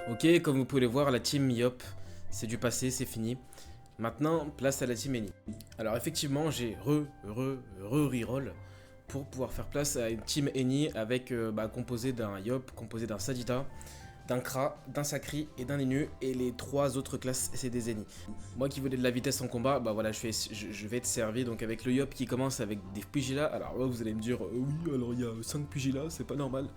Ok, comme vous pouvez le voir, la team Yop, c'est du passé, c'est fini. Maintenant, place à la team Eni. Alors effectivement, j'ai reroll pour pouvoir faire place à une team Eni avec composée d'un Yop, composé d'un Sadida, d'un Kra, d'un Sakri et d'un Inu, et les trois autres classes c'est des Eni. Moi qui voulais de la vitesse en combat, bah voilà, je vais être servi donc avec le Yop qui commence avec des Pugilas. Alors là vous allez me dire, oui alors il y a 5 Pugilas, c'est pas normal.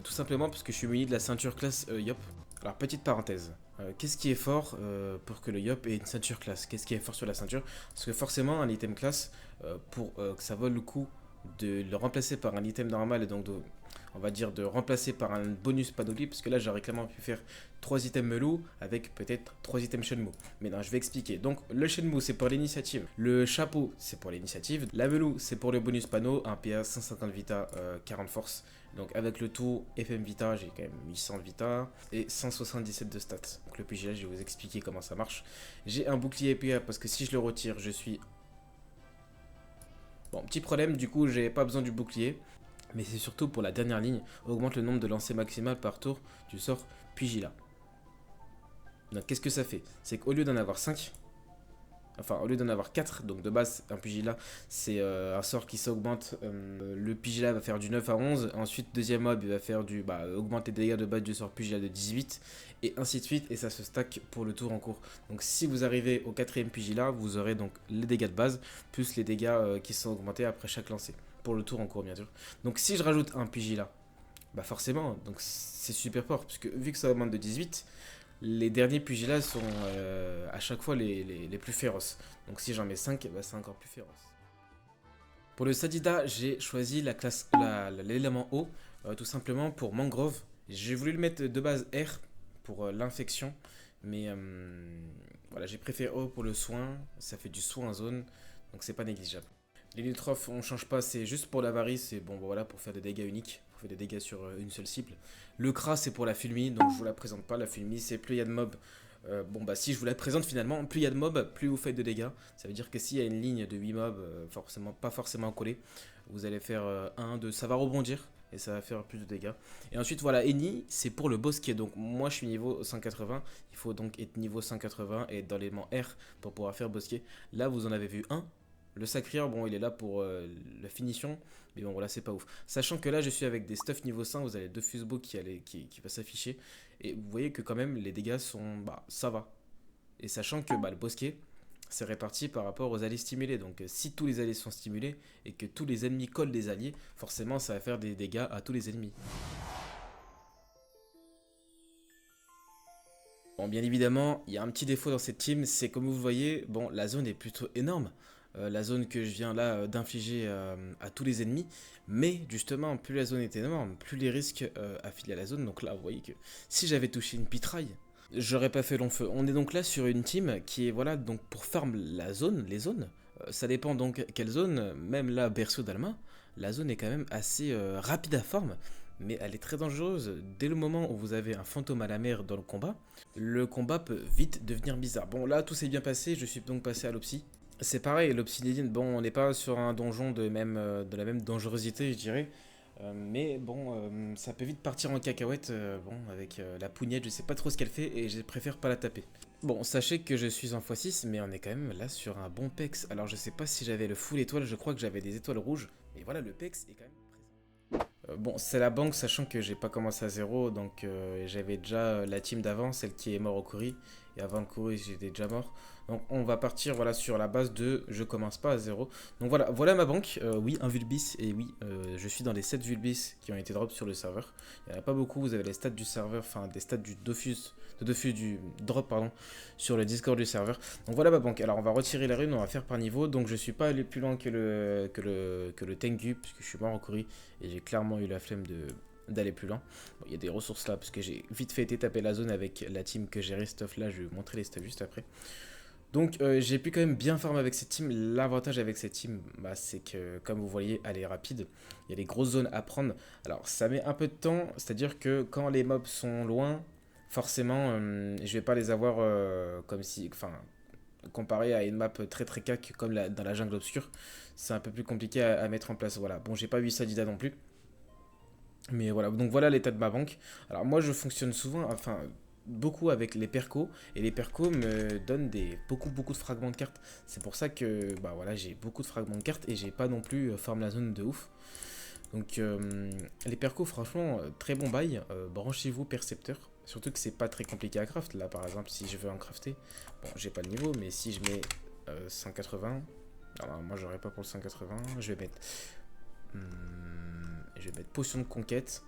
Tout simplement parce que je suis muni de la ceinture classe Yop. Alors petite parenthèse, qu'est-ce qui est fort pour que le Yop ait une ceinture classe? Qu'est-ce qui est fort sur la ceinture? Parce que forcément un item classe, pour que ça vaut le coup de le remplacer par un item normal et donc on va dire de remplacer par un bonus panoplie, parce que là j'aurais clairement pu faire 3 items Melou avec peut-être 3 items Shenmue. Mais non, je vais expliquer. Donc le Shenmue c'est pour l'initiative, le chapeau c'est pour l'initiative, la Melou c'est pour le bonus panneau, un PA 150 Vita, 40 force. Donc avec le tout FM Vita, j'ai quand même 800 Vita et 177 de stats. Donc le PGA, je vais vous expliquer comment ça marche. J'ai un bouclier PA parce que si je le retire, je suis... Bon, petit problème, du coup, j'ai pas besoin du bouclier. Mais c'est surtout pour la dernière ligne, augmente le nombre de lancers maximal par tour du sort Pugila. Donc qu'est-ce que ça fait? C'est qu'au lieu d'en avoir 5, enfin au lieu d'en avoir 4, donc de base un Pugila c'est un sort qui s'augmente, le Pugila va faire du 9 à 11, ensuite deuxième mob il va faire du, augmente les dégâts de base du sort Pugila de 18, et ainsi de suite, et ça se stack pour le tour en cours. Donc si vous arrivez au quatrième Pugila, vous aurez donc les dégâts de base, plus les dégâts qui sont augmentés après chaque lancer, pour le tour en cours bien sûr. Donc si je rajoute un Pugila, bah forcément, donc c'est super fort, puisque vu que ça augmente de 18, les derniers pugilats sont à chaque fois les plus féroces. Donc si j'en mets 5, bah, c'est encore plus féroce. Pour le Sadida, j'ai choisi la classe, l'élément O, tout simplement pour Mangrove. J'ai voulu le mettre de base R pour l'infection, mais voilà, j'ai préféré O pour le soin, ça fait du soin en zone, donc c'est pas négligeable. Les Lutrophes, on change pas, c'est juste pour l'avarice, c'est bon, voilà, pour faire des dégâts uniques, pour faire des dégâts sur une seule cible. Le Kra, c'est pour la fulmie, donc je vous la présente pas, la fulmie, c'est plus il y a de mobs. Si je vous la présente finalement, plus il y a de mobs, plus vous faites de dégâts. Ça veut dire que s'il y a une ligne de 8 mobs, forcément, pas forcément collée, vous allez faire 1, 2, ça va rebondir et ça va faire plus de dégâts. Et ensuite, voilà, Eni, c'est pour le bosquet. Donc, moi, je suis niveau 180. Il faut donc être niveau 180 et être dans l'élément R pour pouvoir faire bosquet. Là, vous en avez vu un. Le Sacrier, bon, il est là pour la finition, mais bon, voilà, c'est pas ouf. Sachant que là, je suis avec des stuff niveau 5, vous avez 2 Fusbo qui va s'afficher, et vous voyez que quand même, les dégâts sont, ça va. Et sachant que le bosquet, c'est réparti par rapport aux alliés stimulés. Donc, si tous les alliés sont stimulés et que tous les ennemis collent des alliés, forcément, ça va faire des dégâts à tous les ennemis. Bon, bien évidemment, il y a un petit défaut dans cette team, c'est comme vous le voyez, bon, la zone est plutôt énorme. La zone que je viens là d'infliger à tous les ennemis. Mais justement, plus la zone est énorme, plus les risques affiliés à la zone. Donc là, vous voyez que si j'avais touché une pitraille, j'aurais pas fait long feu. On est donc là sur une team qui est, voilà, donc pour farm la zone, les zones. Ça dépend donc quelle zone, même là, Berceau d'Alma, la zone est quand même assez rapide à farm. Mais elle est très dangereuse. Dès le moment où vous avez un fantôme à la mer dans le combat peut vite devenir bizarre. Bon, là, tout s'est bien passé, je suis donc passé à l'Opsie. C'est pareil, l'Obsidian, bon, on n'est pas sur un donjon de la même dangerosité, je dirais. Mais bon, ça peut vite partir en cacahuète, bon, avec la pougnette, je sais pas trop ce qu'elle fait et je préfère pas la taper. Bon, sachez que je suis en x6, mais on est quand même là sur un bon pex. Alors je sais pas si j'avais le full étoile, je crois que j'avais des étoiles rouges, mais voilà, le pex est quand même présent. Bon, c'est la banque, sachant que j'ai pas commencé à zéro, donc j'avais déjà la team d'avant, celle qui est mort au Kuri, et avant le Kuri, j'étais déjà mort. Donc on va partir, voilà, sur la base de je commence pas à zéro. Donc voilà ma banque. Oui, un Vulbis, et oui, je suis dans les 7 Vulbis qui ont été drop sur le serveur. Il n'y en a pas beaucoup, vous avez les stats du serveur, enfin des stats du Dofus du drop, pardon, sur le Discord du serveur. Donc voilà ma banque. Alors on va retirer les runes, on va faire par niveau. Donc je suis pas allé plus loin que le Tengu, puisque je suis mort en Kuri, et j'ai clairement eu la flemme d'aller plus loin. Bon, il y a des ressources là, parce que j'ai vite fait été taper la zone avec la team que j'ai stuff là, je vais vous montrer les stuff juste après. Donc j'ai pu quand même bien farmer avec cette team. L'avantage avec cette team, c'est que comme vous voyez, elle est rapide. Il y a des grosses zones à prendre. Alors ça met un peu de temps, c'est-à-dire que quand les mobs sont loin, forcément, je vais pas les avoir comme si... Enfin, comparé à une map très très cac comme dans la jungle obscure, c'est un peu plus compliqué à mettre en place. Voilà, bon, j'ai pas eu Sadida non plus. Mais voilà, donc voilà l'état de ma banque. Alors moi je fonctionne souvent, enfin beaucoup avec les percos et les percos me donnent beaucoup de fragments de cartes. C'est pour ça que bah voilà, j'ai beaucoup de fragments de cartes et j'ai pas non plus farm la zone de ouf. Donc les percos franchement très bon bail. Branchez-vous percepteur. Surtout que c'est pas très compliqué à craft. Là par exemple si je veux en crafter, bon j'ai pas le niveau mais si je mets 180, alors moi j'aurais pas pour le 180, je vais mettre potion de conquête.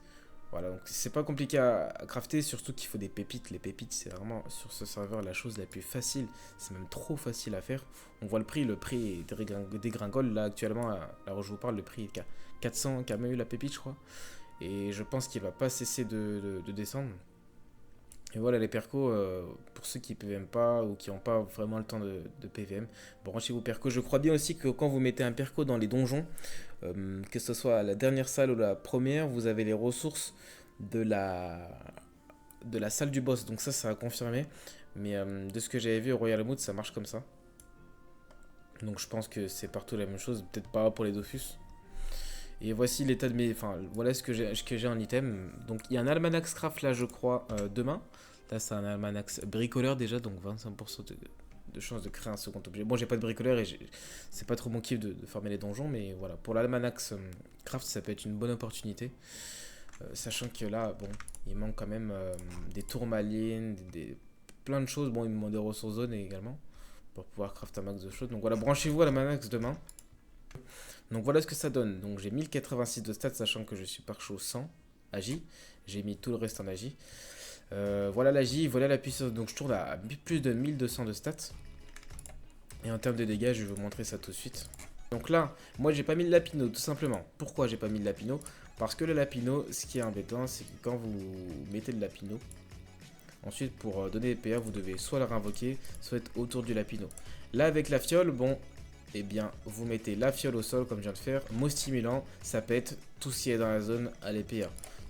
Voilà, donc c'est pas compliqué à crafter, surtout qu'il faut des pépites. Les pépites, c'est vraiment sur ce serveur la chose la plus facile. C'est même trop facile à faire. On voit le prix dégringole. Là, actuellement, là où je vous parle, le prix est à 400, qui a même eu la pépite, je crois. Et je pense qu'il va pas cesser de descendre. Et voilà les percos, pour ceux qui PVM pas ou qui n'ont pas vraiment le temps de PVM, branchez vos percos. Je crois bien aussi que quand vous mettez un perco dans les donjons, que ce soit la dernière salle ou la première, vous avez les ressources de la salle du boss. Donc ça a confirmé. Mais de ce que j'avais vu au Royal Mood, ça marche comme ça. Donc je pense que c'est partout la même chose, peut-être pas pour les Dofus. Et voici l'état de mes... Enfin, voilà ce que j'ai en item. Donc, il y a un Almanax Craft, là, je crois, demain. Là, c'est un Almanax bricoleur, déjà. Donc, 25% de chance de créer un second objet. Bon, j'ai pas de bricoleur et c'est pas trop mon kiff de farmer les donjons. Mais voilà, pour l'Almanax Craft, ça peut être une bonne opportunité. Sachant que là, bon, il manque quand même des tourmalines, plein de choses. Bon, il me manque des ressources zones également. Pour pouvoir craft un max de choses. Donc, voilà, branchez-vous à l'Almanax demain. Donc voilà ce que ça donne. Donc j'ai 1086 de stats, sachant que je suis par chaud 100 agi. J'ai mis tout le reste en agi. Voilà l'agi, voilà la puissance. Donc je tourne à plus de 1200 de stats. Et en termes de dégâts, je vais vous montrer ça tout de suite. Donc là, moi j'ai pas mis le lapino, tout simplement. Pourquoi j'ai pas mis le lapino? Parce que le lapino, ce qui est embêtant, c'est que quand vous mettez le lapino, ensuite pour donner des PA, vous devez soit le réinvoquer, soit être autour du lapino. Là avec la fiole, bon, eh bien, vous mettez la fiole au sol comme je viens de faire. Mot stimulant, ça pète tout ce qui est dans la zone à l'épée.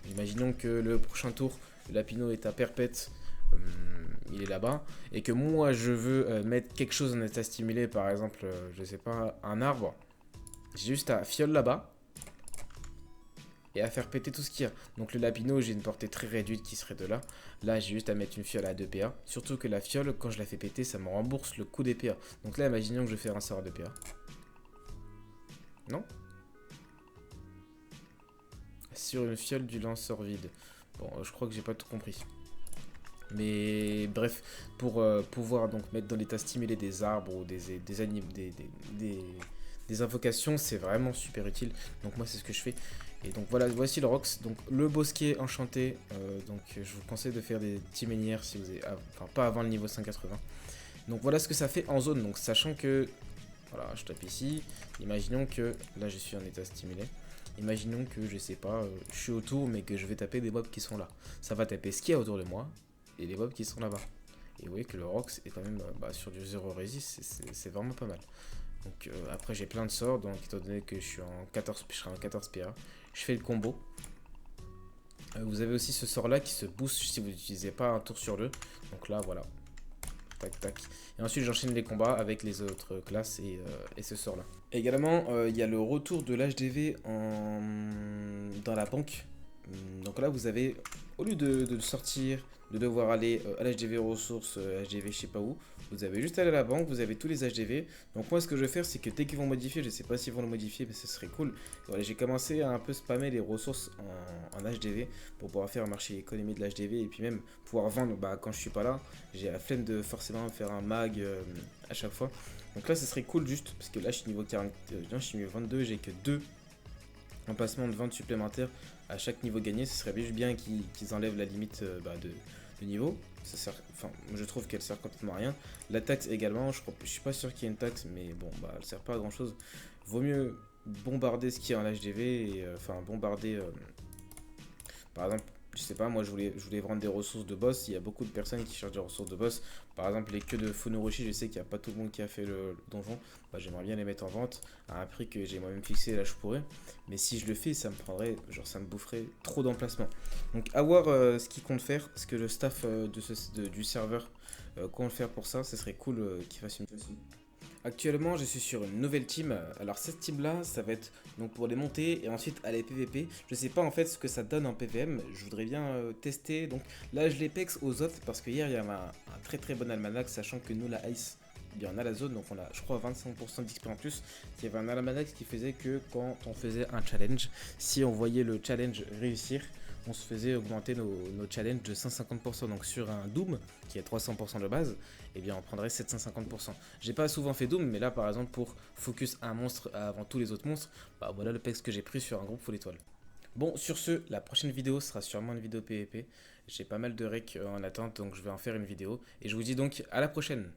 Imaginons que le prochain tour, le lapino est à perpète, il est là-bas. Et que moi, je veux mettre quelque chose en état stimulé, par exemple, je sais pas, un arbre. J'ai juste à fiole là-bas. Et à faire péter tout ce qu'il y a. Donc le lapino, j'ai une portée très réduite qui serait de là. Là, j'ai juste à mettre une fiole à 2 PA. Surtout que la fiole, quand je la fais péter, ça me rembourse le coût des PA. Donc là, imaginons que je fais un sort à 2 PA. Non? Sur une fiole du lanceur vide. Bon, je crois que j'ai pas tout compris. Mais bref, pour pouvoir donc mettre dans l'état stimulé des arbres ou des invocations, c'est vraiment super utile. Donc moi, c'est ce que je fais. Et donc voilà, voici le Rox. Donc le bosquet enchanté. Donc je vous conseille de faire des petits menhirs si vous avez, enfin pas avant le niveau 180. Donc voilà ce que ça fait en zone. Donc sachant que, voilà, je tape ici. Imaginons que là je suis en état stimulé. Imaginons que je sais pas, je suis autour mais que je vais taper des mobs qui sont là. Ça va taper ce qu'il y a autour de moi et les mobs qui sont là-bas. Et vous voyez que le Rox est quand même sur du 0 resist, c'est vraiment pas mal. Donc après j'ai plein de sorts, donc étant donné que je serai en 14 PA, je fais le combo. Vous avez aussi ce sort là qui se booste si vous n'utilisez pas un tour sur deux. Donc là voilà. Tac tac. Et ensuite j'enchaîne les combats avec les autres classes et ce sort là. Également il y a le retour de l'HDV dans la banque. Donc là vous avez, au lieu de sortir, de devoir aller à l'HDV ressources, HDV je sais pas où, vous avez juste à aller à la banque, vous avez tous les HDV. Donc moi ce que je vais faire c'est que dès qu'ils vont modifier, je sais pas s'ils vont le modifier mais ce serait cool. Voilà, j'ai commencé à un peu spammer les ressources en HDV pour pouvoir faire marcher l'économie de l'HDV et puis même pouvoir vendre quand je suis pas là. J'ai la flemme de forcément faire un mag à chaque fois. Donc là ce serait cool juste parce que là je suis niveau 40, je suis niveau 22, j'ai que 2 emplacements de vente supplémentaires à chaque niveau gagné. Ce serait bien qu'ils enlèvent la limite de niveau. Ça sert, enfin, je trouve qu'elle sert complètement à rien. La taxe également, je suis pas sûr qu'il y ait une taxe, mais bon, elle sert pas à grand chose. Vaut mieux bombarder ce qu'il y a en HDV et bombarder par exemple. Je sais pas, moi je voulais vendre des ressources de boss. Il y a beaucoup de personnes qui cherchent des ressources de boss. Par exemple, les queues de Funuroshi, je sais qu'il n'y a pas tout le monde qui a fait le donjon. J'aimerais bien les mettre en vente à un prix que j'ai moi-même fixé. Là, je pourrais. Mais si je le fais, ça me prendrait, ça me boufferait trop d'emplacement. Donc, à voir ce qu'ils comptent faire. Ce que le staff du serveur compte faire pour ça. Ce serait cool qu'ils fassent une Actuellement, je suis sur une nouvelle team. Alors cette team-là, ça va être donc pour les monter et ensuite aller PVP. Je sais pas en fait ce que ça donne en PVM. Je voudrais bien tester. Donc là, je les pex aux autres parce que hier il y avait un très très bon almanach, sachant que nous la Ice, eh bien on a la zone, donc on a je crois 25% d'XP en plus. Il y avait un almanach qui faisait que quand on faisait un challenge, si on voyait le challenge réussir, on se faisait augmenter nos challenges de 150%. Donc sur un Doom qui est 300% de base, eh bien on prendrait 750%. J'ai pas souvent fait Doom, mais là par exemple pour focus un monstre avant tous les autres monstres, bah voilà le pex que j'ai pris sur un groupe full étoile. Bon, sur ce, la prochaine vidéo sera sûrement une vidéo PvP. J'ai pas mal de recs en attente, donc je vais en faire une vidéo. Et je vous dis donc à la prochaine.